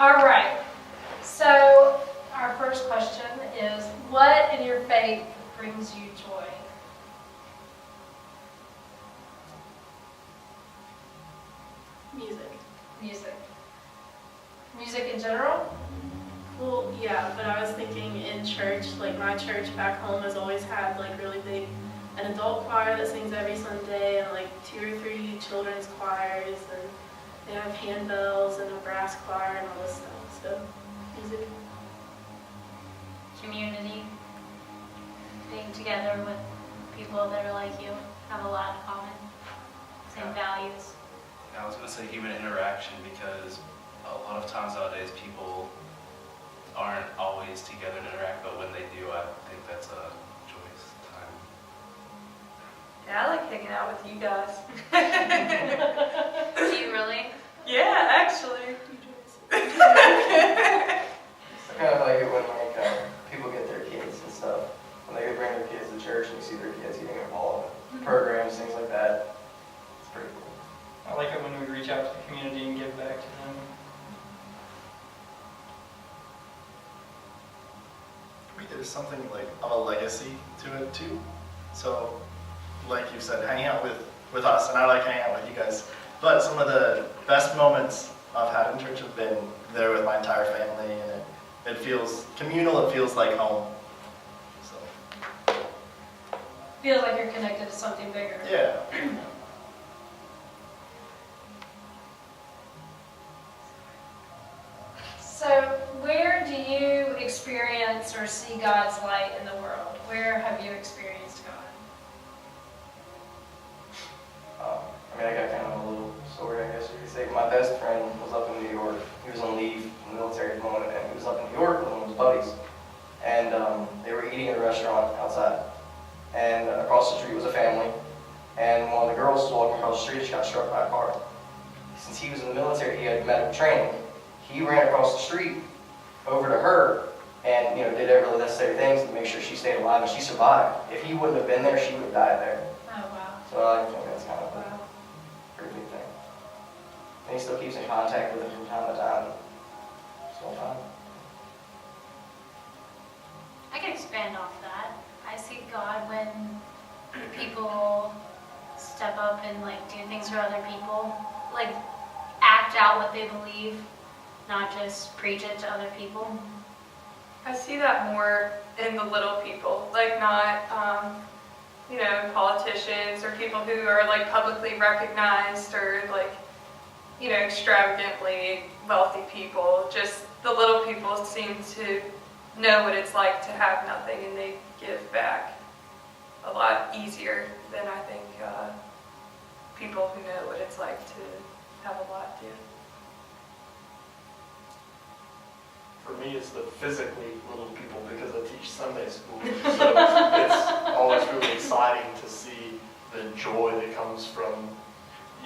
All right. So our first question is, what in your faith brings you joy? Music. Music. Music in general? Well, yeah, but I was thinking in church, like my church back home has always had like really big, an adult choir that sings every Sunday and like 2 or 3 children's choirs, and they have handbells and a brass choir and all this stuff, so music. Community, being together with people that are like you, have a lot in common, same values. I was going to say human interaction, because a lot of times nowadays people aren't always together to interact, but when they do, I think that's a joyous time. Yeah, I like hanging out with you guys. Do you really? Yeah, actually. I kind of like it when people get their kids and stuff. When they bring their kids to church and you see their kids getting involved in programs, things like that. It's pretty cool. I like it when we reach out to the community and give back to them. For me, there's something like of a legacy to it too. So, like you said, hanging out with us, and I like hanging out with you guys. But some of the best moments I've had in church have been there with my entire family, and it feels communal. It feels like home. So. Feels like you're connected to something bigger. Yeah. So where do you experience or see God's light in the world? Where have you experienced God? I got kind of a little story, I guess you could say. My best friend was up in New York. He was on leave from the military at the moment, and he was up in New York with one of his buddies. And they were eating at a restaurant outside. And across the street was a family. And one of the girls was walking across the street. She got struck by a car. Since he was in the military, he had medical training. He ran across the street over to her and did every necessary things to make sure she stayed alive, and she survived. If he wouldn't have been there, she would have died there. Oh, wow. So I think that's kind of a pretty big thing. And he still keeps in contact with him from time to time. Still fine. I can expand off that. I see God when people step up and like do things for other people, like act out what they believe, not just preach it to other people. I see that more in the little people, like not, politicians or people who are like publicly recognized or like, extravagantly wealthy people. Just the little people seem to know what it's like to have nothing, and they give back a lot easier than I think people who know what it's like to have a lot do. For me, it's the physically little people, because I teach Sunday school. So it's always really exciting to see the joy that comes from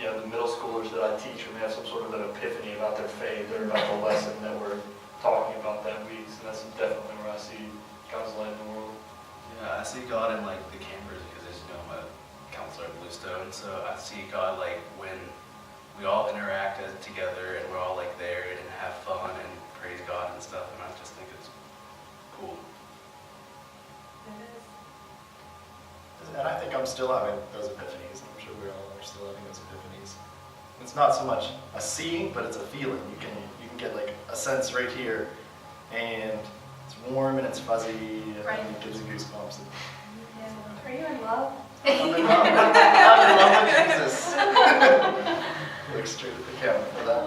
the middle schoolers that I teach when they have some sort of an epiphany about their faith or about the lesson that we're talking about that week. So that's definitely where I see God's light in the world. Yeah, I see God in like the campers, because as you know, I'm a counselor at Bluestone, so I see God like when we all interact together and we're all like there and have fun and praise God and stuff, and I just think it's cool. It is. And I think I'm still having those epiphanies. I'm sure we all are still having those epiphanies. It's not so much a seeing, but it's a feeling. You can get like a sense right here, and it's warm and it's fuzzy, and Right. it gives you goosebumps. Yeah. Are you in love? I'm in love. I'm in love with Jesus. Look straight at the camera for that.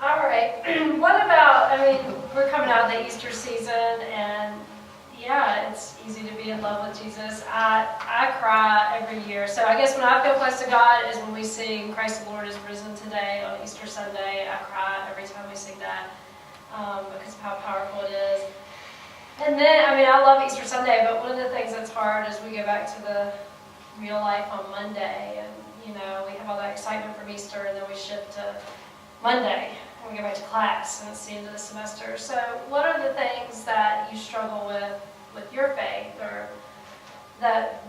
All right. What about, we're coming out of the Easter season, and yeah, it's easy to be in love with Jesus. I cry every year. So I guess when I feel close to God is when we sing Christ the Lord is risen today on Easter Sunday. I cry every time we sing that because of how powerful it is. And then, I love Easter Sunday, but one of the things that's hard is we go back to the real life on Monday, and we have all that excitement from Easter, and then we shift to Monday, and we go back to class, and it's the end of the semester. So what are the things that you struggle with your faith, or that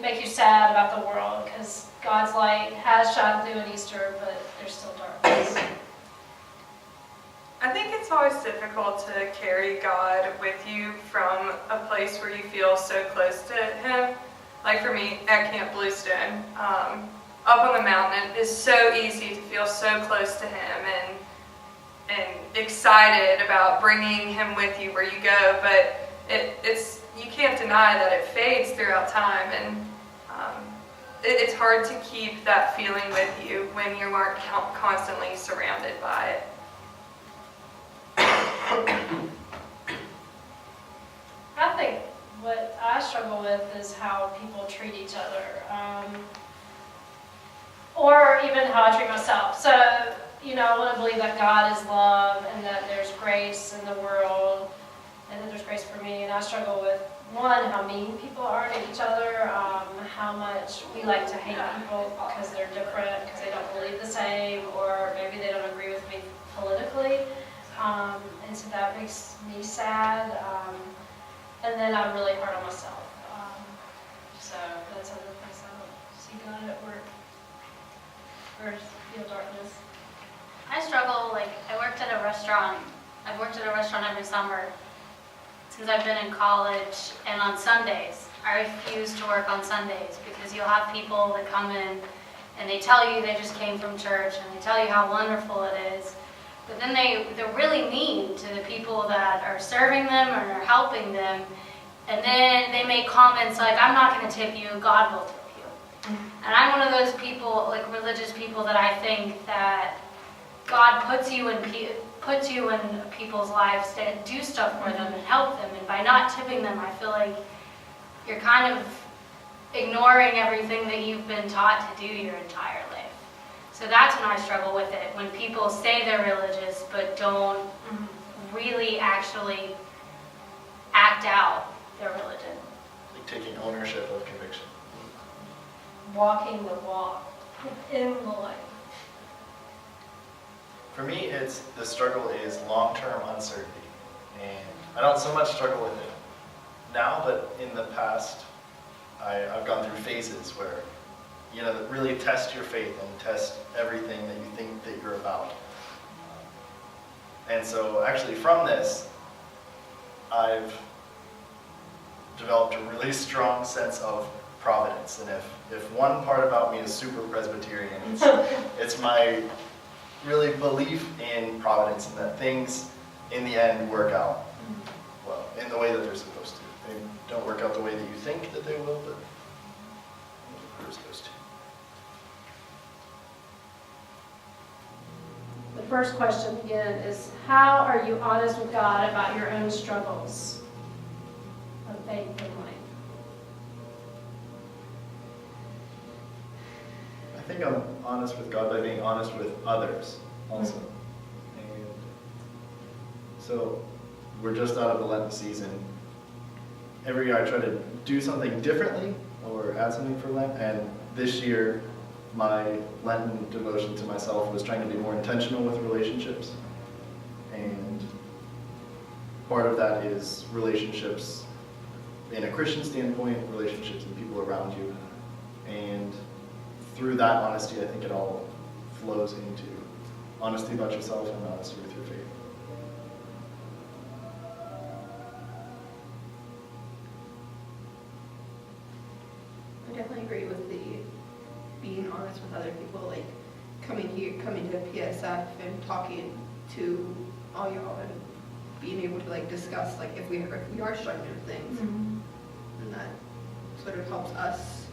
make you sad about the world, because God's light has shined through in Easter, but there's still darkness. I think it's always difficult to carry God with you from a place where you feel so close to Him. Like for me, at Camp Bluestone, up on the mountain, it is so easy to feel so close to Him and excited about bringing Him with you where you go. But you can't deny that it fades throughout time, and it's hard to keep that feeling with you when you aren't constantly surrounded by it. I think what I struggle with is how people treat each other, or even how I treat myself. So, I want to believe that God is love and that there's grace in the world and that there's grace for me. And I struggle with, one, how mean people are to each other, how much we like to hate people because they're different, because they don't believe the same, or maybe they don't agree with me politically. And so that makes me sad. And then I'm really hard on myself. So that's another place I don't see God at work or feel darkness. I struggle, I worked at a restaurant. I've worked at a restaurant every summer since I've been in college, and on Sundays. I refuse to work on Sundays because you'll have people that come in and they tell you they just came from church and they tell you how wonderful it is. But then they're really mean to the people that are serving them or are helping them. And then they make comments like, I'm not going to tip you, God will tip you. And I'm one of those people, religious people, that I think that God puts you in people's lives to do stuff for them and help them. And by not tipping them, I feel like you're kind of ignoring everything that you've been taught to do your entire life. So that's when I struggle with it, when people say they're religious but don't really actually act out their religion. Like taking ownership of conviction. Walking the walk in the light. For me, the struggle is long-term uncertainty. And I don't so much struggle with it now, but in the past, I've gone through phases where, that really test your faith and test everything that you think that you're about. And so actually from this, I've developed a really strong sense of providence. And if one part about me is super Presbyterian, it's my really belief in providence and that things in the end work out well, in the way that they're supposed to. They don't work out the way that you think that they will, but they're supposed to. The first question again is, how are you honest with God about your own struggles of faith and life? I think I'm honest with God by being honest with others also. And so we're just out of the Lenten season. Every year I try to do something differently or add something for Lent, and this year my Lenten devotion to myself was trying to be more intentional with relationships. And part of that is relationships in a Christian standpoint, relationships with people around you. And through that honesty, I think it all flows into honesty about yourself and honesty with your faith. I definitely agree with the being honest with other people, like coming to PSF and talking to all y'all and being able to discuss if we are struggling with things, and that sort of helps us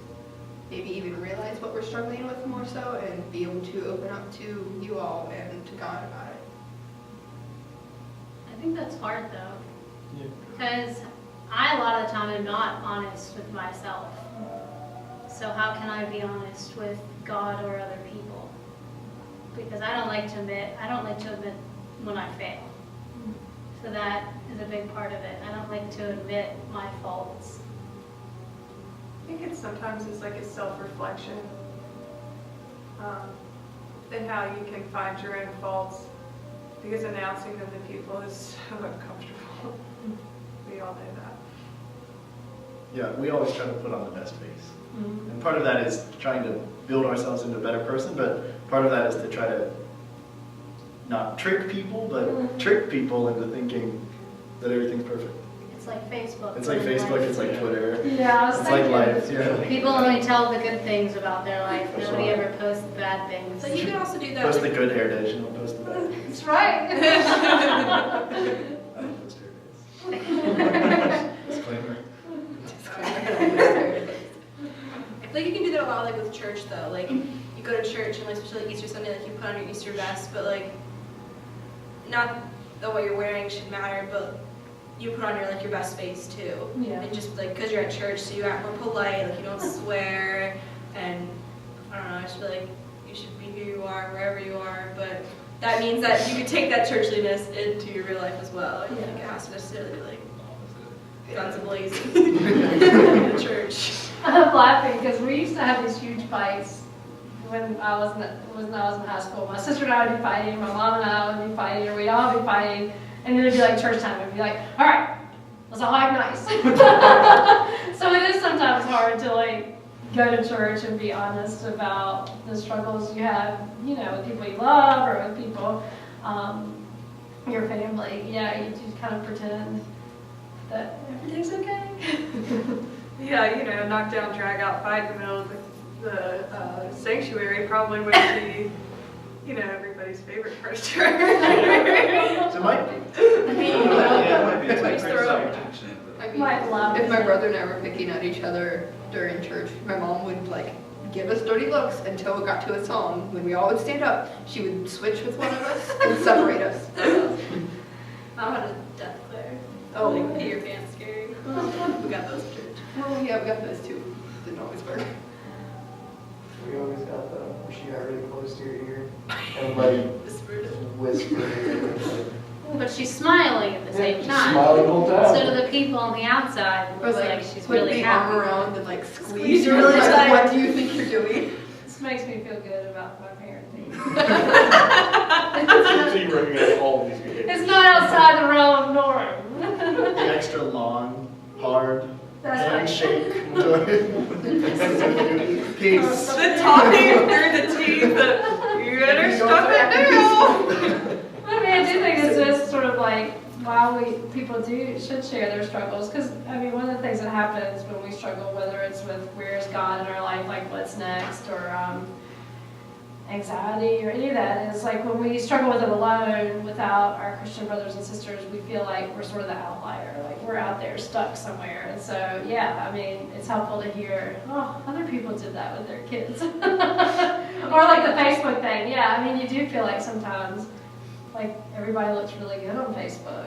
maybe even realize what we're struggling with more so and be able to open up to you all and to God about it. I think that's hard though, Yeah. because I a lot of the time am not honest with myself. So how can I be honest with God or other people? Because I don't like to admit when I fail. So that is a big part of it. I don't like to admit my faults. I think sometimes it's like a self-reflection and how you can find your own faults, because announcing them to people is so uncomfortable. We all know that. yeah, we always try to put on the best face. Mhm. And part of that is trying to build ourselves into a better person, but part of that is to try to not trick people, but trick people into thinking that everything's perfect. It's like Facebook. It's like Facebook, it's like Twitter, Yeah, I was it's like thinking. life, yeah. People only tell the good things about their life. That's Nobody right. ever posts the bad things. But you can also do that. Post the Like, good hair days, you don't post the bad. That's right. I don't post hair days. Disclaimer. like you can do that a lot, like with church though. Like you go to church and like especially like Easter Sunday, like you put on your Easter vest, but like not that what you're wearing should matter, but you put on your best face too. Yeah. And just like because you're at church, so you act more polite, like you don't swear, and I don't know. I just feel like you should be who you are wherever you are, but that means that you can take that churchliness into your real life as well. I don't think it has to necessarily be like guns blazing in the church. I'm laughing because we used to have these huge fights when I was in high school. My sister and I would be fighting, my mom and I would be fighting, or we'd all be fighting, and then it'd be like church time. It'd be like, all right, let's all act nice. So it is sometimes hard to like go to church and be honest about the struggles you have, you know, with people you love or with people, your family. Yeah, you just kind of pretend that everything's okay. Yeah, you know, knockdown, drag out fight in the middle of the sanctuary probably wouldn't be, you know, everybody's favorite part of church. So it might be. Yeah, it might be. It's like Just throw it. protection. I mean, Might love if my it. brother and I were picking at each other during church, my mom would like give us dirty looks until it got to a song. When we all would stand up, she would switch with one of us and separate us. I had a death glare. Oh. Like, pee your pants scary. We got those at church. Oh yeah, we got those too. Didn't always work. We always got the, where she got really close to your ear and like Whispered. whispered. But she's smiling at the same She's time. smiling the whole time. So to the people on the outside, it Or looks like, like she's put really the happy. arm around and like squeeze Squeeze you. you really Like, tight. what do you think you're doing? This makes me feel good about my parenting. So you recognize all of these behaviors. It's not outside the realm of norm. The extra long, hard That's right. handshake. Peace. The talking through the teeth, you better stop it now. I mean, I do think it's just sort of like why people should share their struggles. Because, I mean, one of the things that happens when we struggle, whether it's with where is God in our life, like what's next, or anxiety, or any of that, is like when we struggle with it alone without our Christian brothers and sisters, we feel like we're sort of the outlier, like we're out there stuck somewhere. And so, yeah, I mean, it's helpful to hear, oh, other people did that with their kids. Or like the Facebook thing, yeah, I mean, you do feel like sometimes, like everybody looks really good on Facebook.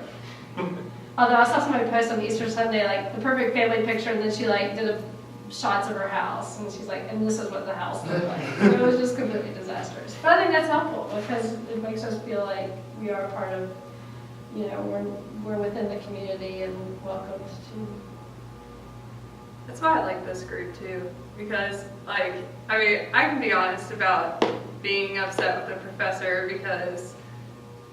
Although I saw somebody post on Easter Sunday, like the perfect family picture, and then she like did shots of her house, and she's like, and this is what the house looked like. It was just completely disastrous. But I think that's helpful because it makes us feel like we are part of, you know, we're within the community and welcomed to. That's why I like this group too, because like, I mean, I can be honest about being upset with a professor because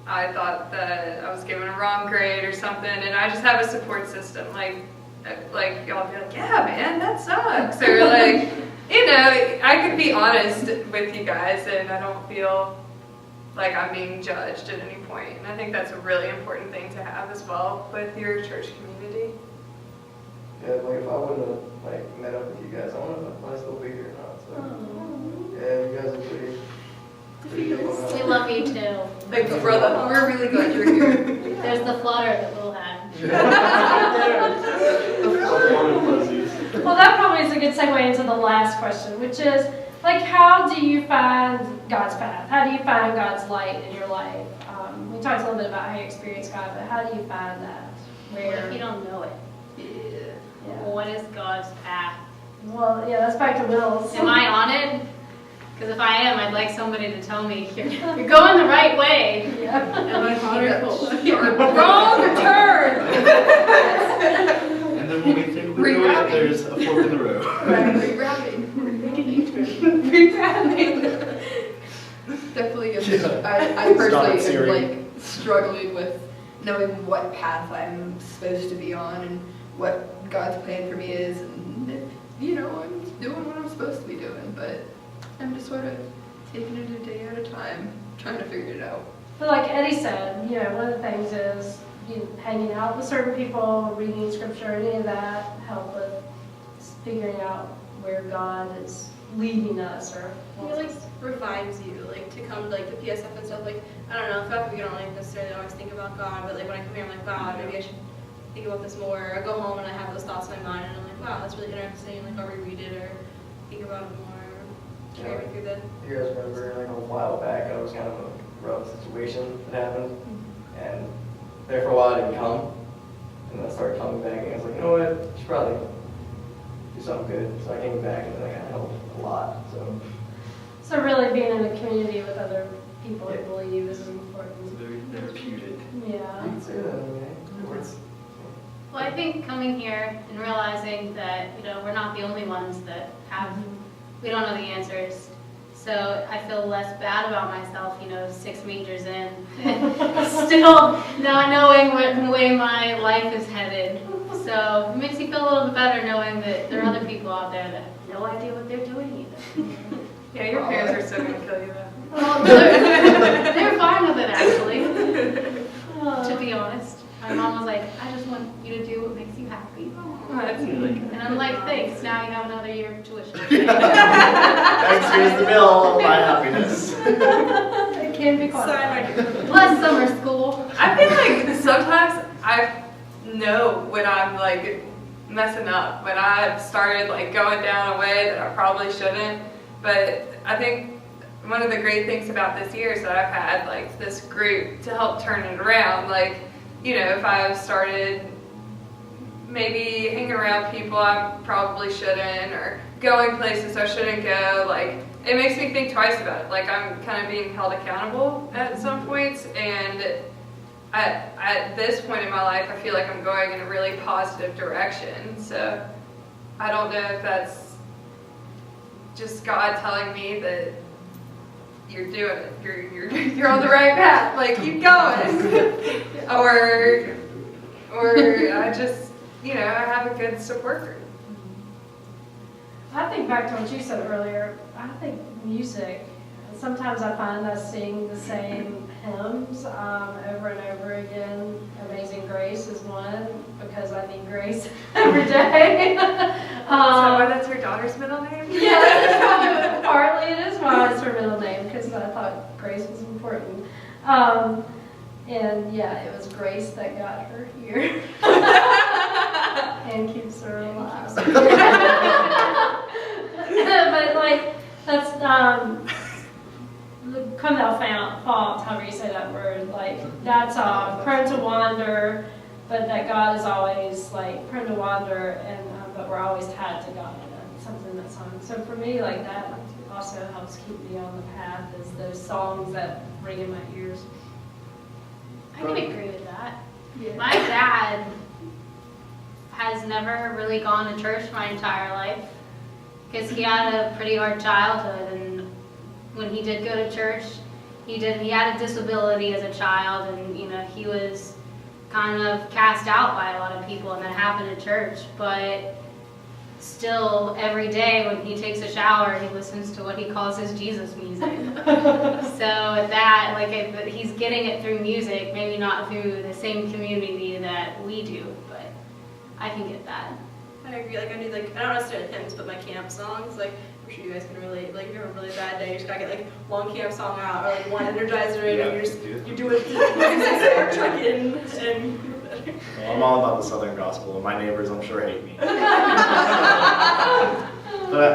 I thought that I was given a wrong grade or something, and I just have a support system. Like y'all be like, yeah, man, that sucks, or like, you know, I could be honest with you guys, and I don't feel like I'm being judged at any point. And I think that's a really important thing to have as well with your church community. Yeah, like if I wouldn't have like met up with you guys, I don't know if I'd still be here or not. So yeah, you guys are pretty good on We that. love you too. Thanks, brother. We're really glad you're here. There's the flutter that Will had. Warm and fuzzies. Well, that probably is a good segue into the last question, which is, like, how do you find God's path? How do you find God's light in your life? We talked a little bit about how you experience God, but how do you find that? What if you don't know it? Yeah. What is God's path? Well, yeah, that's back to Will's. Am I on it? Because if I am, I'd like somebody to tell me you're going the right way. Yeah. Am I hot or cold? Wrong turn! And then when we think we're doing it, there's a fork in the road. Rerouting. Definitely, I personally Siri. am like struggling with knowing what path I'm supposed to be on and what God's plan for me is, and if, you know, I'm doing what I'm supposed to be doing, but I'm just sort of taking it a day at a time, trying to figure it out. But like Eddie said, you know, one of the things is hanging out with certain people, reading scripture, any of that help with figuring out where God is leading us or It like revives you, like to come to like the PSF and stuff. Like I don't know, throughout the week I don't like necessarily always think about God, but like when I come here, I'm like, wow, maybe I should think about this more. I go home and I have those thoughts in my mind, and I'm like, wow, that's really interesting. Like I'll reread it or think about it more. Carry me through the. You guys remember like a while back, it was kind of a rough situation that happened, and there for a while I didn't come, and then I started coming back, and I was like, you know what, you should probably do something good. So I came back, and then I got helped a lot. So really being in a community with other people who believe is important. It's very therapeutic. Yeah. You can say that, okay? It works. Well, I think coming here and realizing that, you know, we're not the only ones that we don't know the answers. So I feel less bad about myself, you know, 6 majors in, still not knowing what way my life is headed. So it makes you feel a little bit better knowing that there are other people out there that have no idea what they're doing either. Yeah, your parents are still gonna kill you though. Well, they're fine with it, actually, to be honest. My mom was like, I just want you to do what makes you happy. That's really good. And I'm like, thanks, now you have another year of tuition. Thanks, here's the bill of my happiness. It can be quite. Plus summer school. I feel like sometimes I know when I'm like messing up, when I've started like going down a way that I probably shouldn't. But I think one of the great things about this year is that I've had like this group to help turn it around. Like, you know, if I've started maybe hanging around people I probably shouldn't, or going places I shouldn't go, like it makes me think twice about it. Like I'm kind of being held accountable at some points, and at this point in my life, I feel like I'm going in a really positive direction. So I don't know if that's just God telling me that you're doing it, you're on the right path, like keep going, or I just, you know, I have a good support group. I think back to what you said earlier, I think music, sometimes I find I sing the same hymns over and over again. Amazing Grace is one, because I need grace every day. So why that's your daughter's middle name? Yeah, that's probably, partly it is why it's her middle name, because I thought grace was important. And yeah, it was grace that got her here and keeps her alive. But like, that's, come thou fount, however you say that word, like, that's prone to wander, but that God is always like prone to wander, and but we're always tied to God. Something that song. So for me, like that also helps keep me on the path, is those songs that ring in my ears. I can agree with that. Yeah. My dad has never really gone to church my entire life because he had a pretty hard childhood, and when he did go to church, he had a disability as a child, and you know, he was kind of cast out by a lot of people, and that happened at church. But still, every day when he takes a shower, he listens to what he calls his Jesus music. So that, like, he's getting it through music, maybe not through the same community that we do, but I can get that. I agree. Like I do, like I don't necessarily hymns, but my camp songs. Like I'm sure you guys can relate. Like if you have a really bad day, you just gotta get like one camp song out or like one energizer in, and you do it. Truck in and. Well, I'm all about the Southern gospel, and my neighbors, I'm sure, hate me. But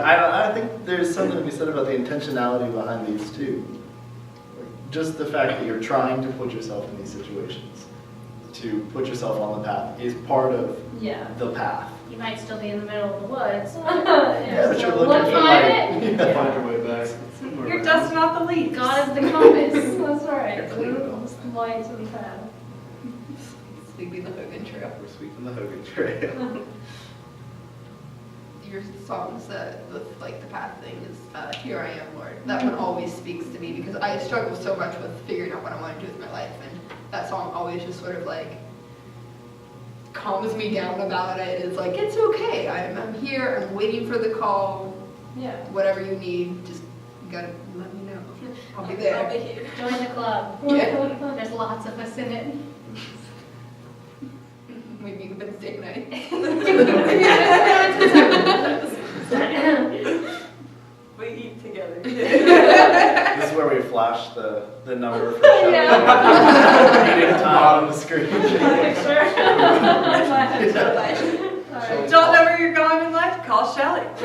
I think there's something to be said about the intentionality behind these too. Just the fact that you're trying to put yourself in these situations, to put yourself on the path, is part of the path. You might still be in the middle of the woods. Yeah, but you're So looking for find light. it. Yeah. Find your way back. You're dusting off the leaves. God is the compass. That's right. You're clean though. It's the light to the path. Sweeping the Hogan Trail. We're sweeping the Hogan Trail. Your songs that with like the path thing is Here I Am, Lord. That one always speaks to me because I struggle so much with figuring out what I want to do with my life, and that song always just sort of like calms me down about it. It's like, it's okay. I'm here. I'm waiting for the call. Yeah. Whatever you need, just you gotta let me know. I'll be there. here. Join the club. Yeah. There's lots of us in it. Maybe even Wednesday night. We eat together. This is where we flash the number for Shelly. Meeting time on the screen. Don't know where you're going in life? Call Shelly. And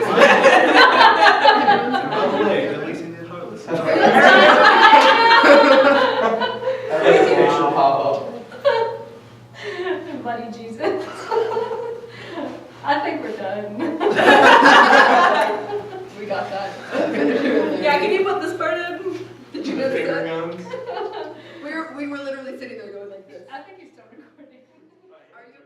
by the way, at least he did Harless. Notification will pop up. Buddy Jesus. I think we're done. We got that. Yeah, can you put this part in? Did you notice Finger that? guns. We were literally sitting there going like this. I think he's still recording. Are you?